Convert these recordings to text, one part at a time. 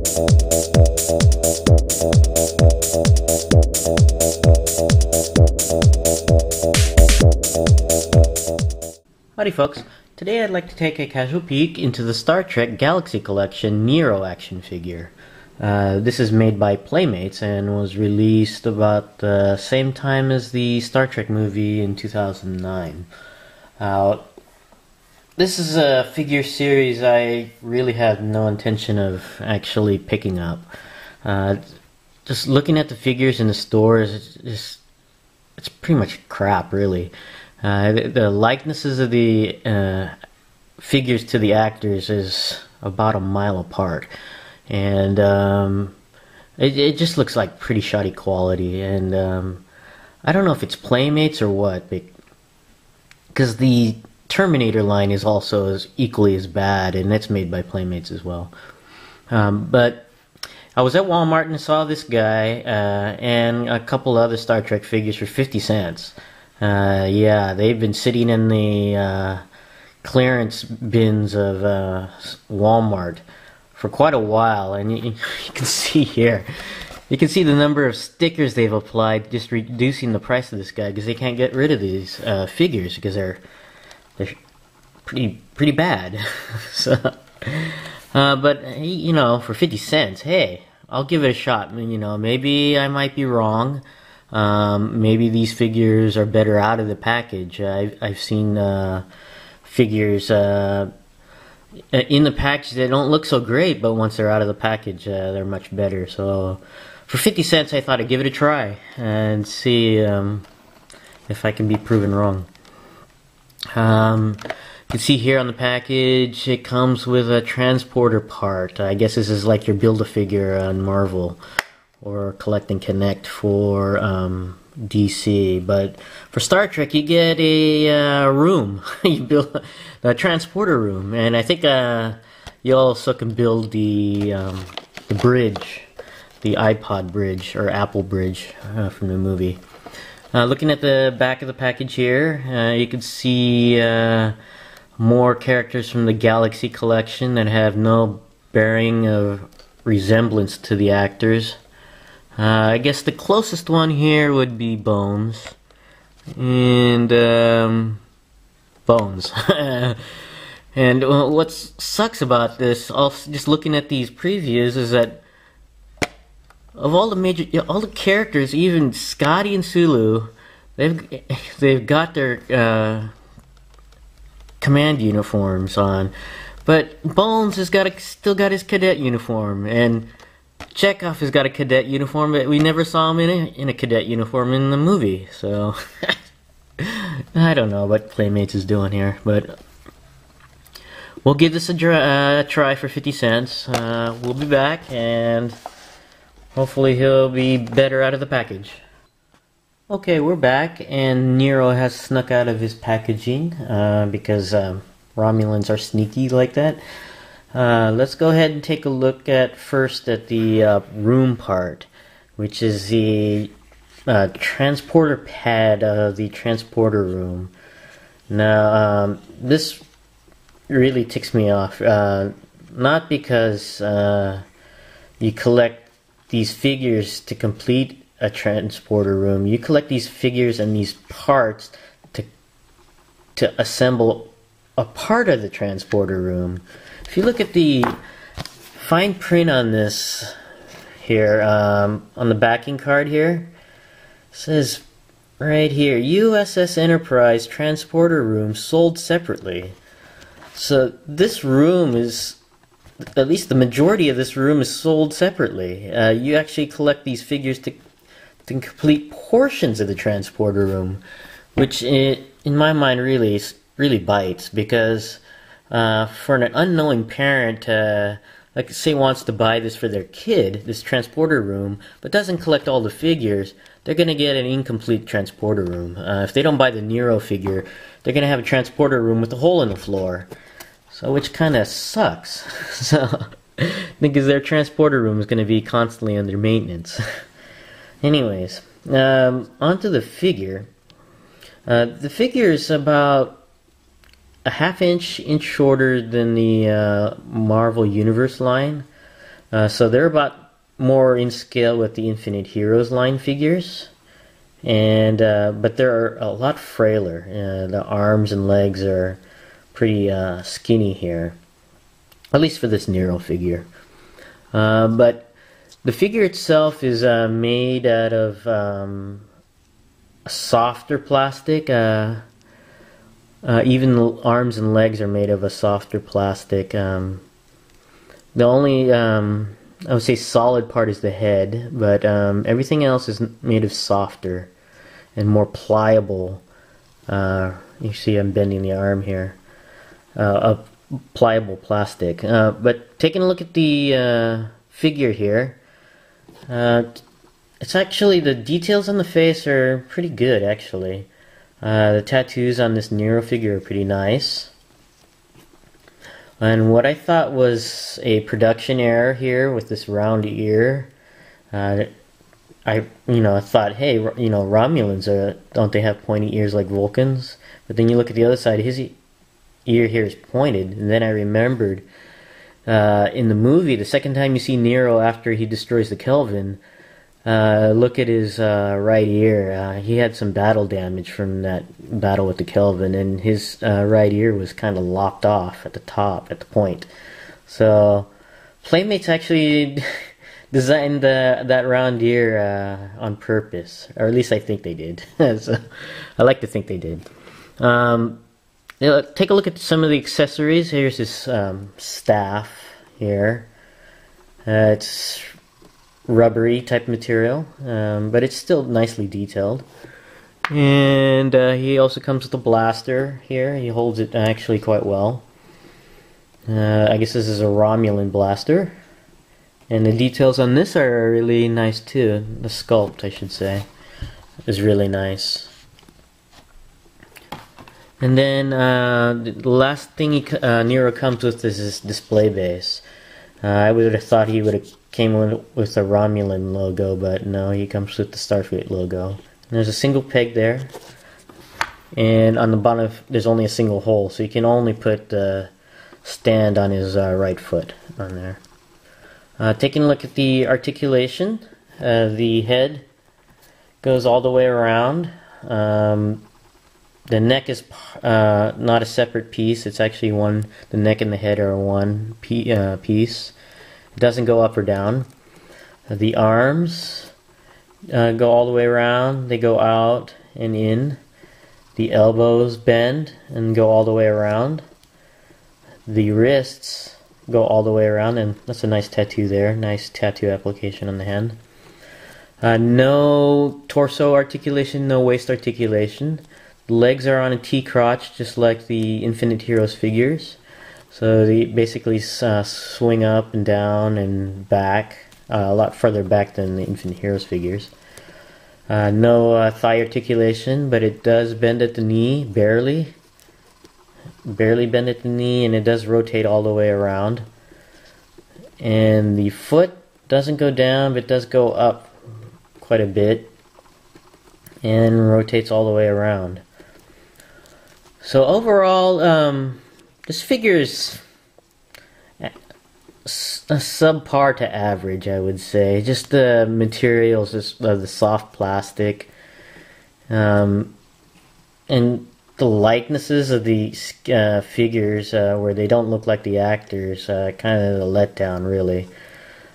Howdy folks, today I'd like to take a casual peek into the Star Trek Galaxy Collection Nero action figure. This is made by Playmates and was released about the same time as the Star Trek movie in 2009. This is a figure series I really had no intention of actually picking up. Just looking at the figures in the stores, it's pretty much crap, really. The likenesses of the figures to the actors is about a mile apart, and it just looks like pretty shoddy quality. And I don't know if it's Playmates or what, because the Terminator line is also equally as bad, and it's made by Playmates as well. But I was at Walmart and saw this guy and a couple other Star Trek figures for 50 cents. Yeah, they've been sitting in the clearance bins of Walmart for quite a while, and you can see here, you can see the number of stickers they've applied, just reducing the price of this guy because they can't get rid of these figures because they're pretty bad. So, but you know, for 50 cents, hey, I'll give it a shot. I mean, you know, maybe I might be wrong. Maybe these figures are better out of the package. I've seen figures in the package that don't look so great, but once they're out of the package, they're much better. So for 50 cents, I thought I'd give it a try and see if I can be proven wrong. You can see here on the package, it comes with a transporter part. I guess this is like your Build-A-Figure on Marvel, or Collect and Connect for DC. But for Star Trek, you get a room. You build a transporter room, and I think you also can build the bridge, the iPod bridge or Apple bridge from the movie. Looking at the back of the package here, you can see more characters from the Galaxy Collection that have no bearing of resemblance to the actors. I guess the closest one here would be Bones. And, Bones. And what sucks about this, just looking at these previews, is that of all the characters, even Scotty and Sulu, they've got their command uniforms on. But Bones has still got his cadet uniform, and Chekhov has got a cadet uniform, but we never saw him in a cadet uniform in the movie. So I don't know what Playmates is doing here, but we'll give this a try for 50 cents. We'll be back, and hopefully he'll be better out of the package. Okay, we're back, and Nero has snuck out of his packaging because Romulans are sneaky like that. Let's go ahead and take a look first at the room part, which is the transporter pad of the transporter room. Now, this really ticks me off, not because you collect these figures to complete a transporter room. You collect these figures and these parts to assemble a part of the transporter room. If you look at the fine print on this here, on the backing card here, it says right here, USS Enterprise transporter room sold separately. So this room is, at least the majority of this room is sold separately. You actually collect these figures to complete portions of the transporter room, which in my mind really bites, because for an unknowing parent, like say wants to buy this for their kid, this transporter room, but doesn't collect all the figures, they're going to get an incomplete transporter room. If they don't buy the Nero figure, they're going to have a transporter room with a hole in the floor. So, which kind of sucks. So, because their transporter room is going to be constantly under maintenance. Anyways, onto the figure. The figure is about a half inch shorter than the Marvel Universe line, So they're about more in scale with the Infinite Heroes line figures, and but they're a lot frailer. The arms and legs are pretty skinny here, at least for this Nero figure. But the figure itself is made out of a softer plastic. Even the arms and legs are made of a softer plastic. The only I would say solid part is the head, but everything else is made of softer and more pliable. You see I'm bending the arm here. Of pliable plastic. But taking a look at the figure here, it's actually, the details on the face are pretty good actually. The tattoos on this Nero figure are pretty nice. And what I thought was a production error here with this round ear, I thought, hey, Romulans don't they have pointy ears like Vulcans? But then you look at the other side, his ear here is pointed, and then I remembered in the movie, the second time you see Nero after he destroys the Kelvin, look at his right ear. He had some battle damage from that battle with the Kelvin, and his right ear was kind of lopped off at the top, at the point. So Playmates actually designed that round ear on purpose, or at least I think they did. So, I like to think they did. Take a look at some of the accessories. Here's his staff here. It's rubbery type material, but it's still nicely detailed. And he also comes with a blaster here. He holds it actually quite well. I guess this is a Romulan blaster. And the details on this are really nice too. The sculpt, I should say, is really nice. And then the last thing Nero comes with is this display base. I would have thought he would have came with a Romulan logo, but no, he comes with the Starfleet logo. And there's a single peg there, and on the bottom there's only a single hole, so you can only put the stand on his right foot on there. Taking a look at the articulation, the head goes all the way around. The neck is not a separate piece. It's actually one. The neck and the head are one piece. It doesn't go up or down. The arms go all the way around. They go out and in. The elbows bend and go all the way around. The wrists go all the way around, and that's a nice tattoo there. Nice tattoo application on the hand. No torso articulation, no waist articulation. The legs are on a T-crotch, just like the Infinite Heroes figures. So they basically swing up and down and back, a lot further back than the Infinite Heroes figures. No thigh articulation, but it does bend at the knee, barely bend at the knee, and it does rotate all the way around. And the foot doesn't go down, but does go up quite a bit, and rotates all the way around. So overall, this figure is a subpar to average, I would say. Just the materials, the soft plastic, and the likenesses of the figures, where they don't look like the actors, kind of a letdown, really.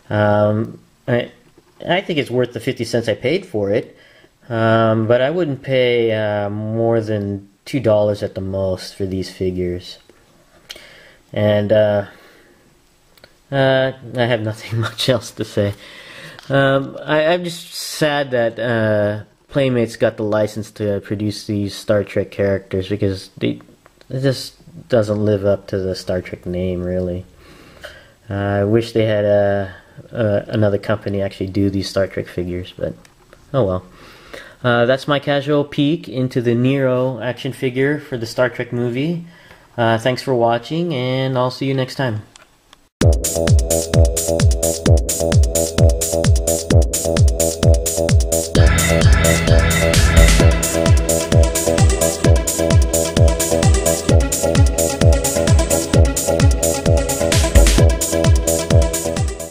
I think it's worth the 50 cents I paid for it, but I wouldn't pay more than $2 at the most for these figures. And I have nothing much else to say. I'm just sad that Playmates got the license to produce these Star Trek characters, because it just doesn't live up to the Star Trek name, really. I wish they had another company actually do these Star Trek figures, but oh well. That's my casual peek into the Nero action figure for the Star Trek movie. Thanks for watching, and I'll see you next time.